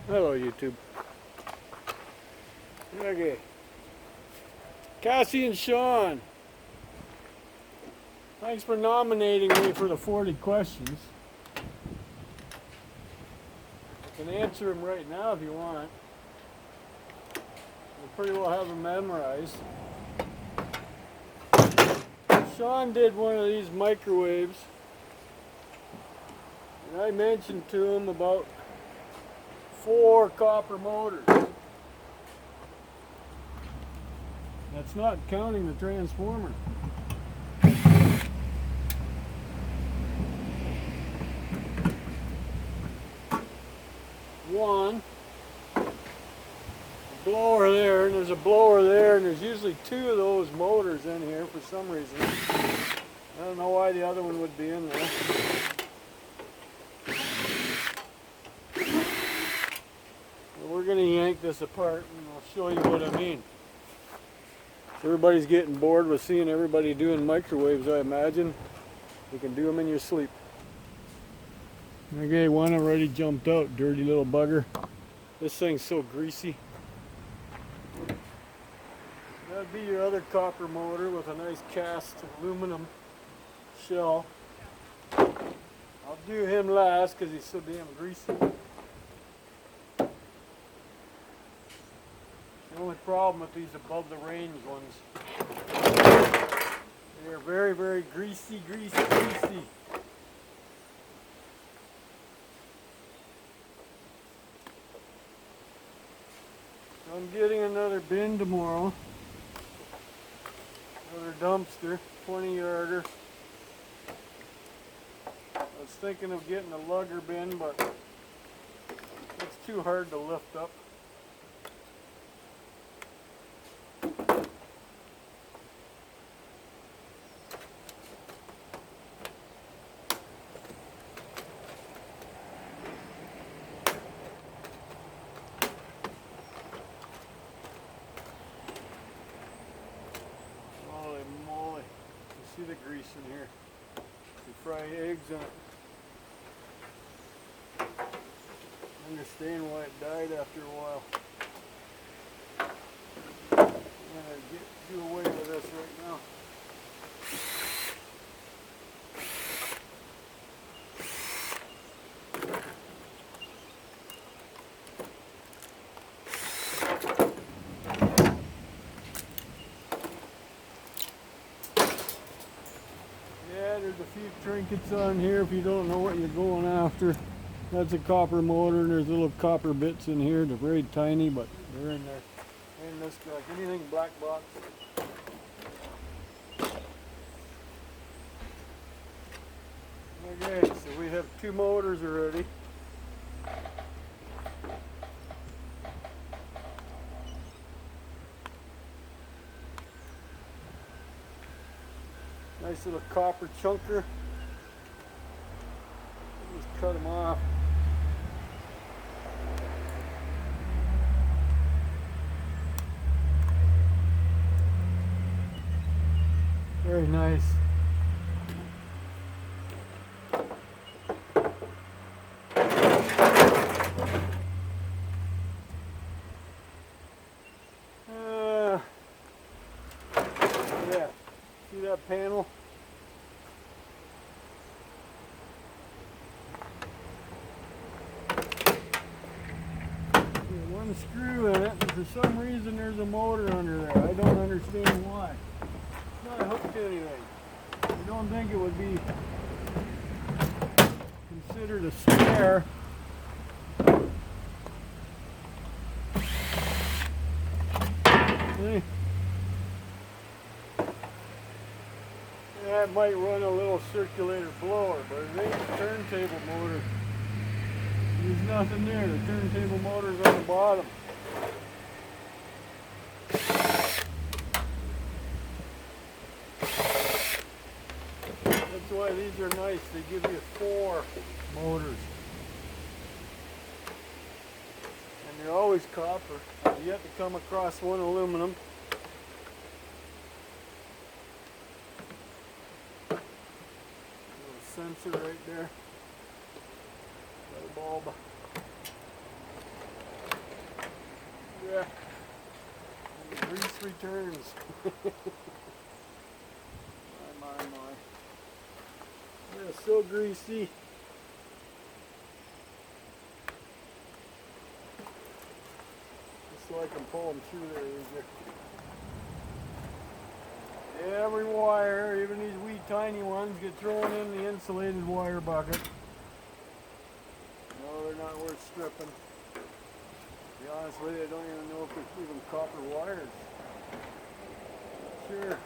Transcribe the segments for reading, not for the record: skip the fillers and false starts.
Hello, YouTube. Okay. Cassie and Sean, thanks for nominating me for the 40 questions. I can answer them right now if you want. I pretty well have them memorized. Sean did one of these microwaves, and I mentioned to him about 4 copper motors. That's not counting the transformer. One, a blower there, and there's a blower there, and there's usually 2 of those motors in here for some reason. I don't know why the other one would be in there. But we're going to yank this apart, and I'll show you what I mean. Everybody's getting bored with seeing everybody doing microwaves, I imagine. You can do them in your sleep. Okay, one already jumped out, dirty little bugger. This thing's so greasy. That'd be your other copper motor with a nice cast aluminum shell. I'll do him last because he's so damn greasy. The only problem with these above the range ones, they're very, very greasy. I'm getting another bin tomorrow. Another dumpster, 20-yarder. I was thinking of getting a lugger bin, but it's too hard to lift up. Holy moly. You see the grease in here. You fry eggs in it. Understand why it died after a while. I'm gonna do away with this right now. Yeah, there's a few trinkets on here if you don't know what you're going after. That's a copper motor, and there's little copper bits in here. They're very tiny, but they're in there. In this guy, anything black box. Okay, so we have 2 motors already. Nice little copper chunker. Just cut them off. Very nice. Yeah, see that panel? There's one screw in it, and for some reason there's a motor under there. I don't understand why. It's not hooked to anything. I don't think it would be considered a spare. See? That might run a little circulator blower, but it ain't a turntable motor. There's nothing there. The turntable motor's on the bottom. That's why these are nice. They give you 4 motors. And they're always copper. You have to come across one aluminum. Little sensor right there. Light bulb. Yeah. And the grease returns. My. Yeah, so greasy. Just so I can pull them through there easier. Every wire, even these wee tiny ones, get thrown in the insulated wire bucket. No, they're not worth stripping. To be honest with you, I don't even know if there's even copper wires. Sure.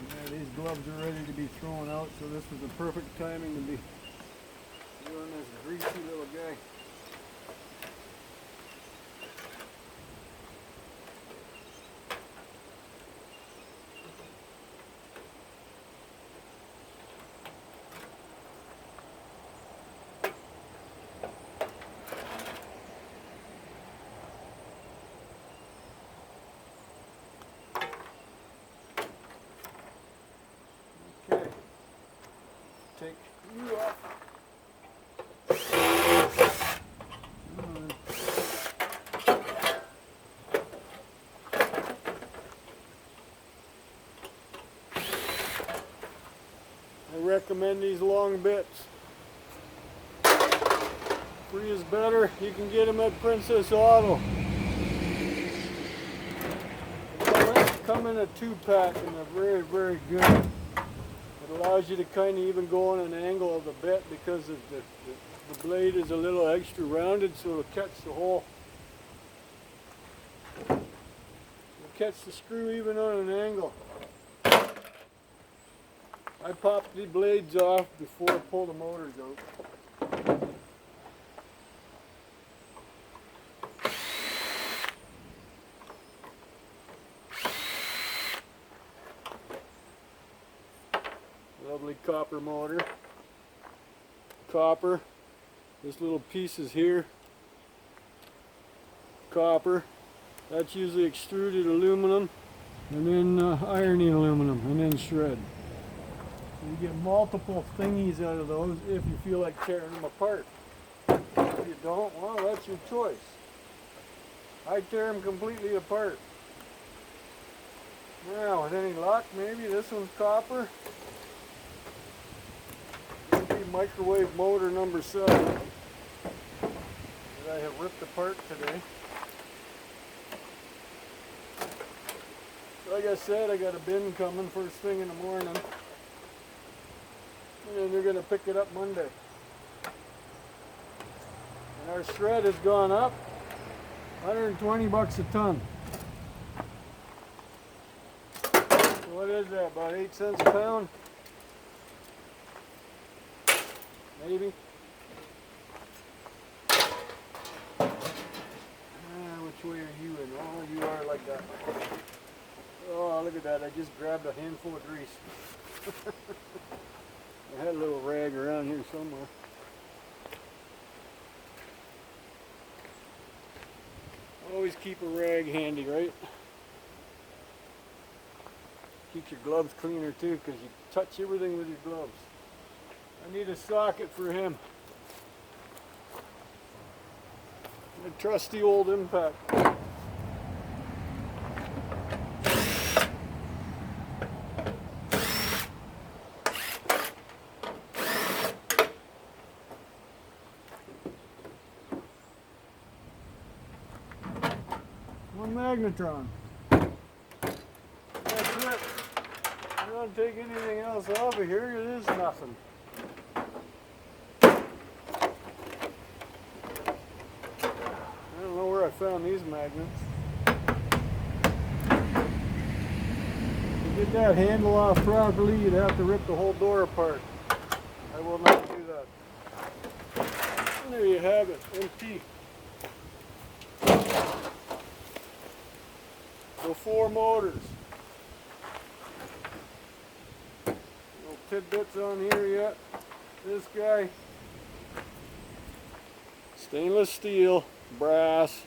Yeah, these gloves are ready to be thrown out, so this was the perfect timing to be doing this greasy little guy. Okay, take you off. I recommend these long bits. Free is better. You can get them at Princess Auto. They come in a 2-pack and they're very, very good. It allows you to kind of even go on an angle of the bit because of the blade is a little extra rounded, so it'll catch the hole. It'll catch the screw even on an angle. I popped the blades off before I pull the motors out. Lovely copper motor. Copper. This little piece is here. Copper. That's usually extruded aluminum, and then ironing aluminum, and then shred. You get multiple thingies out of those if you feel like tearing them apart. If you don't, well, that's your choice. I tear them completely apart. Now, with any luck, maybe this one's copper. Maybe microwave motor number 7 that I have ripped apart today. Like I said, I got a bin coming first thing in the morning. And they're going to pick it up Monday. And our shred has gone up 120 bucks a ton. So what is that, about 8 cents a pound? Maybe. Which way are you in? Oh, you are like that. Oh, look at that. I just grabbed a handful of grease. I had a little rag around here somewhere. Always keep a rag handy, right? Keep your gloves cleaner too, because you touch everything with your gloves. I need a socket for him. A trusty old impact. One magnetron. That's it. I don't take anything else off of here. It is nothing. I don't know where I found these magnets. To get that handle off properly, you'd have to rip the whole door apart. I will not do that. And there you have it, empty. So 4 motors. No tidbits on here yet. This guy, stainless steel, brass,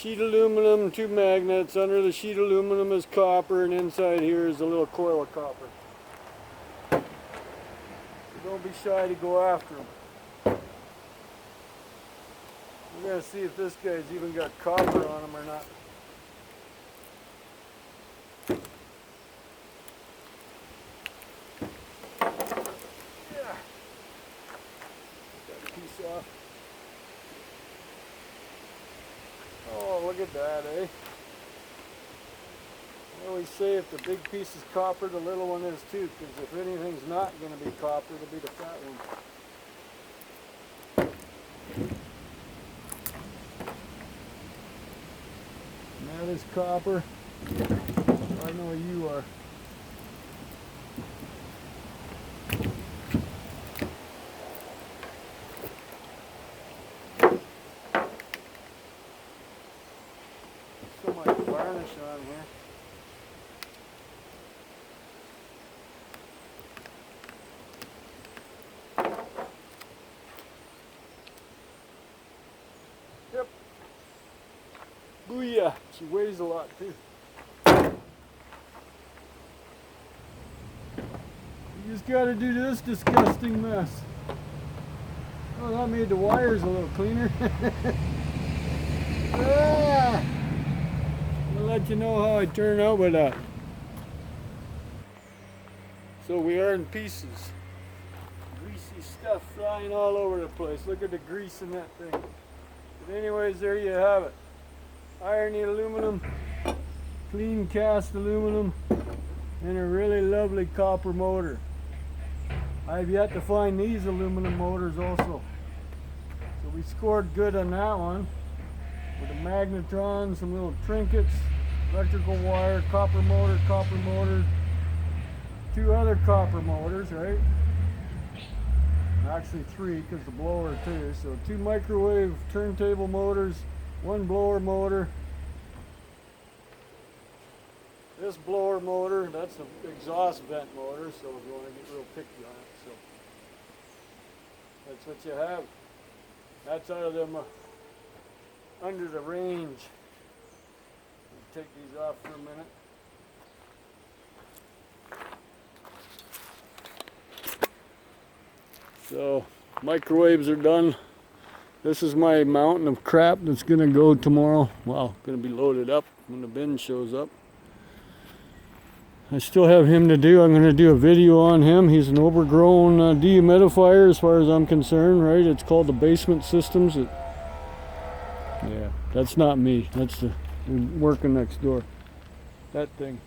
sheet aluminum, 2 magnets. Under the sheet aluminum is copper, and inside here is a little coil of copper. So don't be shy to go after them. We're going to see if this guy's even got copper on him or not. Yeah. Got a piece off. Oh, look at that, eh? I always say if the big piece is copper, the little one is too, because if anything's not going to be copper, it'll be the fat one. And that is copper. I know you are. So much varnish on here. Yep. Booyah! She weighs a lot too. You just gotta do this disgusting mess. Oh, that made the wires a little cleaner. Ah! I'll let you know how I turn out with that. So we are in pieces. Greasy stuff flying all over the place. Look at the grease in that thing. But anyways, there you have it. Irony aluminum, clean cast aluminum, and a really lovely copper motor. I've yet to find these aluminum motors also. So we scored good on that one. With a magnetron, some little trinkets, electrical wire, copper motor, 2 other copper motors, right? Actually 3 because the blower too. So 2 microwave turntable motors, 1 blower motor. This blower motor, that's an exhaust vent motor, so if you want to get real picky on it. So that's what you have. That's out of them under the range. Take these off for a minute. So microwaves are done. This is my mountain of crap that's gonna go tomorrow. Well, gonna be loaded up when the bin shows up. I still have him to do. I'm gonna do a video on him. He's an overgrown dehumidifier as far as I'm concerned, right? It's called the Basement Systems. Yeah, that's not me. That's the working next door. That thing.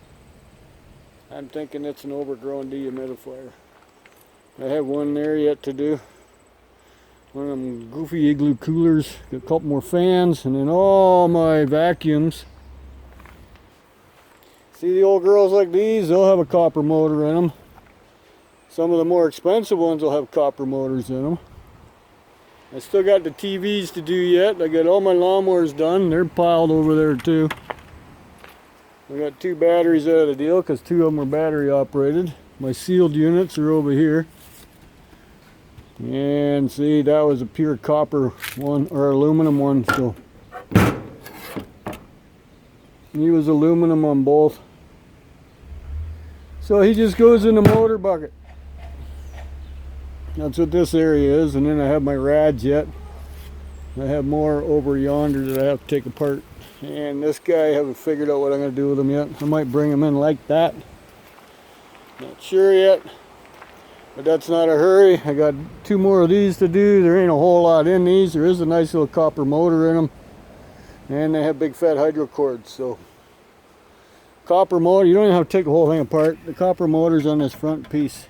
I'm thinking it's an overgrown dehumidifier. I have one there yet to do. One of them goofy igloo coolers. Got a couple more fans, and then all my vacuums. See the old girls like these? They'll have a copper motor in them. Some of the more expensive ones will have copper motors in them. I still got the TVs to do yet. I got all my lawnmowers done. They're piled over there too. I got 2 batteries out of the deal because 2 of them are battery operated. My sealed units are over here. And see, that was a pure copper one, or aluminum one, so he was aluminum on both. So he just goes in the motor bucket. That's what this area is, and then I have my rads yet. I have more over yonder that I have to take apart. And this guy, I haven't figured out what I'm going to do with him yet. I might bring him in like that. Not sure yet. But that's not a hurry. I got 2 more of these to do. There ain't a whole lot in these. There is a nice little copper motor in them. And they have big fat hydro cords. So copper motor, you don't even have to take the whole thing apart. The copper motor's on this front piece.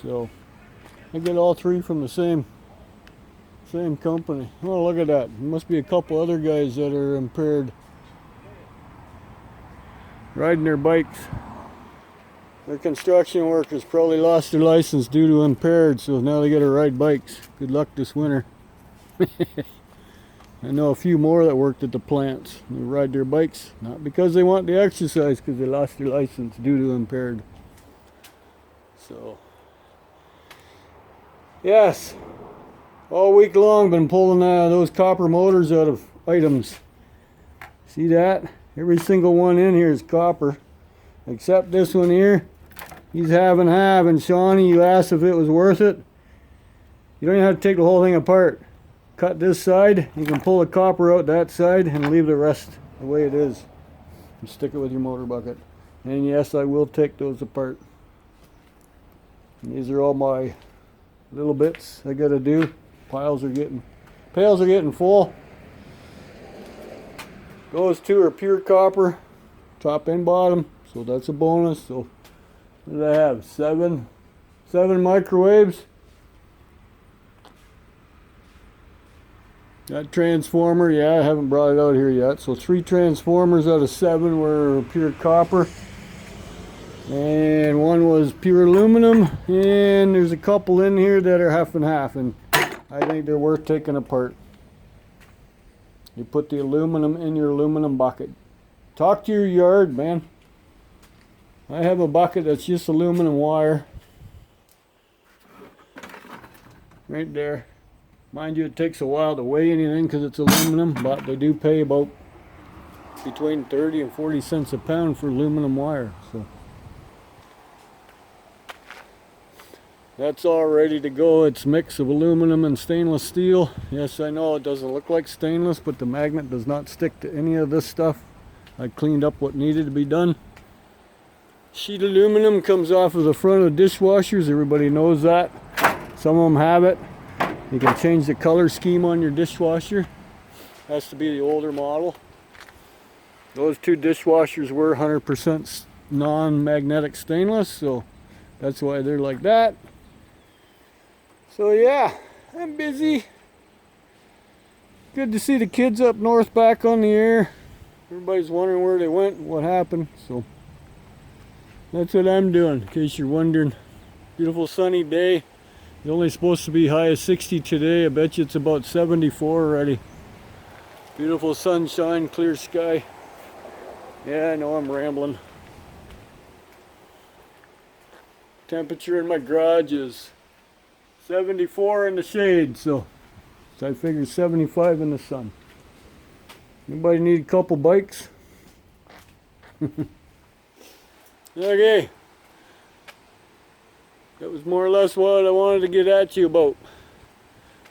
So I get all 3 from the same company. Oh, look at that. There must be a couple other guys that are impaired riding their bikes. Their construction workers probably lost their license due to impaired, so now they gotta ride bikes. Good luck this winter. I know a few more that worked at the plants. They ride their bikes, not because they want the exercise, because they lost their license due to impaired. So, yes, All week long been pulling those copper motors out of items. See that? Every single one in here is copper. Except this one here. He's half and half. And Shawnee, you asked if it was worth it. You don't even have to take the whole thing apart. Cut this side. You can pull the copper out that side and leave the rest the way it is. And stick it with your motor bucket. And yes, I will take those apart. And these are all my little bits I gotta do. Pails are getting full. Those two are pure copper, top and bottom, so that's a bonus. So what did I have? Seven microwaves. That transformer, yeah, I haven't brought it out here yet. So 3 transformers out of 7 were pure copper. And 1 was pure aluminum. And there's a couple in here that are half and half. And I think they're worth taking apart. You put the aluminum in your aluminum bucket. Talk to your yard, man. I have a bucket that's just aluminum wire. Right there. Mind you, it takes a while to weigh anything because it's aluminum, but they do pay about between 30 and 40 cents a pound for aluminum wire. So that's all ready to go. It's a mix of aluminum and stainless steel. Yes, I know it doesn't look like stainless, but the magnet does not stick to any of this stuff. I cleaned up what needed to be done. Sheet aluminum comes off of the front of dishwashers. Everybody knows that. Some of them have it. You can change the color scheme on your dishwasher. Has to be the older model. Those 2 dishwashers were 100% non-magnetic stainless, so that's why they're like that. So yeah, I'm busy. Good to see the kids up north back on the air. Everybody's wondering where they went and what happened, so that's what I'm doing, in case you're wondering. Beautiful sunny day. It's only supposed to be high of 60 today. I bet you it's about 74 already. Beautiful sunshine, clear sky. Yeah, I know I'm rambling. Temperature in my garage is 74 in the shade, so I figure 75 in the sun. Anybody need a couple bikes? Okay. That was more or less what I wanted to get at you about.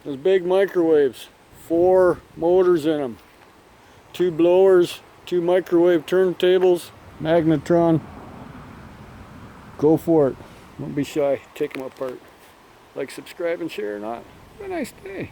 Those big microwaves. 4 motors in them. 2 blowers, 2 microwave turntables, magnetron. Go for it. Don't be shy. Take them apart. Like, subscribe, and share or not. Have a nice day.